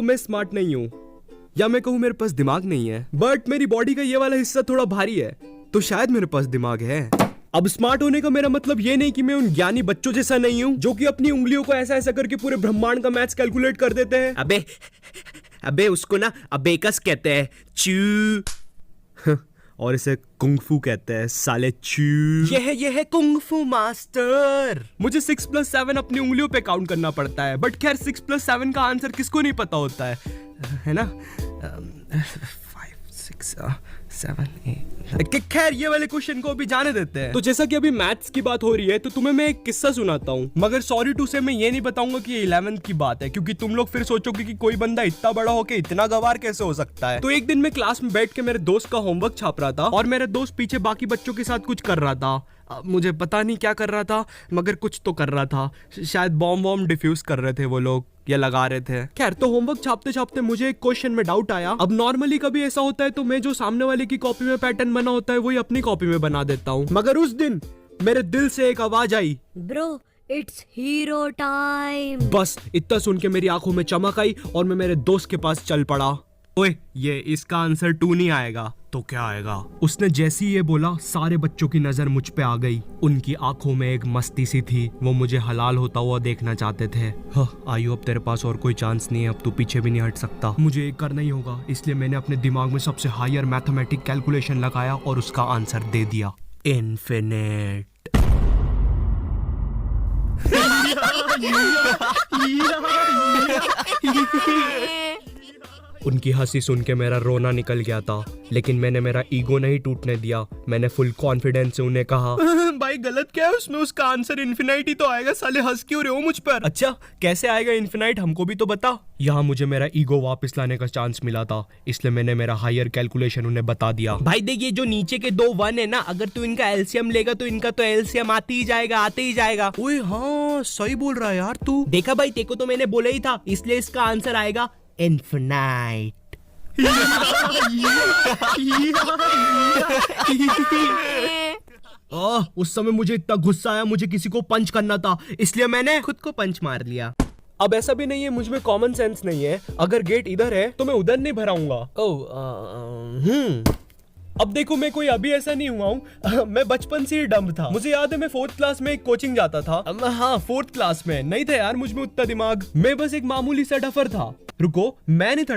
मैं स्मार्ट नहीं हूँ, या मैं कहूँ मेरे पास दिमाग नहीं है, बट मेरी बॉडी का ये वाला हिस्सा थोड़ा भारी है, तो शायद मेरे पास दिमाग है। अब स्मार्ट होने का मेरा मतलब ये नहीं कि मैं उन ज्ञानी बच्चों जैसा नहीं हूँ जो कि अपनी उंगलियों को ऐसा ऐसा करके पूरे ब्रह्मांड का मैथ्स कैलकुलेट कर देते हैं। अबे उसको ना अबेकस कहते हैं, चू। और इसे कुंगफू कहते हैं, साले चू। ये है कुंगफू मास्टर। मुझे 6+7 अपनी उंगलियों पे काउंट करना पड़ता है, बट खैर 6+7 का आंसर किसको नहीं पता होता है ना? 5, 6, 7, 8। खैर ये वाले क्वेश्चन को अभी जाने देते हैं। तो जैसा कि अभी मैथ्स की बात हो रही है, तो तुम्हें मैं एक किस्सा सुनाता हूँ, मगर सॉरी टू से मैं ये नहीं बताऊंगा कि ये 11th की बात है, क्योंकि तुम लोग फिर सोचोगे कि कोई बंदा इतना बड़ा होके इतना गवार कैसे हो सकता है। तो एक दिन मैं क्लास में बैठ के मेरे दोस्त का होमवर्क छाप रहा था, और मेरा दोस्त पीछे बाकी बच्चों के साथ कुछ कर रहा था। मुझे पता नहीं क्या कर रहा था, मगर कुछ तो कर रहा था। शायद बॉम्ब डिफ्यूज कर रहे थे वो लोग, या लगा रहे थे। खैर, तो होमवर्क छापते छापते मुझे एक क्वेश्चन में डाउट आया। अब नॉर्मली कभी ऐसा होता है तो मैं जो सामने वाले की कॉपी में पैटर्न बना होता है वही अपनी कॉपी में बना देता हूँ, मगर उस दिन मेरे दिल से एक आवाज आई, ब्रो इट्स हीरो टाइम। बस इतना सुन के मेरी आंखों में चमक आई और मैं मेरे दोस्त के पास चल पड़ा। ओए, ये इसका आंसर 2 नहीं आएगा तो क्या आएगा? उसने जैसे ही ये बोला, सारे बच्चों की नजर मुझ पे आ गई। उनकी आंखों में एक मस्ती सी थी, वो मुझे हलाल होता हुआ देखना चाहते थे। आयु, अब तेरे पास और कोई चांस नहीं है, अब तू पीछे भी नहीं हट सकता। मुझे ये करना ही होगा, इसलिए मैंने अपने दिमाग में सबसे हायर मैथमेटिक कैलकुलेशन लगाया और उसका आंसर दे दिया, इन्फिनिट। उनकी हंसी सुन के मेरा रोना निकल गया था, लेकिन मैंने मेरा ईगो नहीं टूटने दिया। मैंने फुल कॉन्फिडेंस से उन्हें कहा, भाई गलत क्या है उसमें? उसका आंसर इन्फिनाइट ही तो आएगा। साले हंस क्यों रहे हो मुझ पर? अच्छा, कैसे आएगा इन्फिनाइट, हमको भी तो बता। यहाँ मुझे मेरा ईगो वापस लाने का चांस मिला था, इसलिए मैंने मेरा हायर कैलकुलेशन उन्हें बता दिया। भाई देख, ये जो नीचे के 2 1 है ना, अगर तू इनका एलसीएम लेगा तो इनका तो एलसीएम आते ही जाएगा। ओए हाँ, सही बोल रहा है यार तू। देखा भाई, तेको तो मैंने बोला ही था, इसलिए इसका आंसर आएगा इन्फिनाइट। उस समय मुझे इतना गुस्सा आया, मुझे किसी को पंच करना था, इसलिए मैंने खुद को पंच मार लिया। अब ऐसा भी नहीं है मुझ में कॉमन सेंस नहीं है, अगर गेट इधर है तो मैं उधर नहीं भराऊंगा। अब देखो, मैं कोई अभी ऐसा नहीं हुआ हूँ, मैं बचपन से ही डम्ब था। मुझे याद है मैं 4th क्लास में एक कोचिंग जाता था। हाँ, 4th क्लास में नहीं था यार मुझ में उतना दिमाग, मैं बस एक मामूली सा डफर था। रुको, मैं नहीं था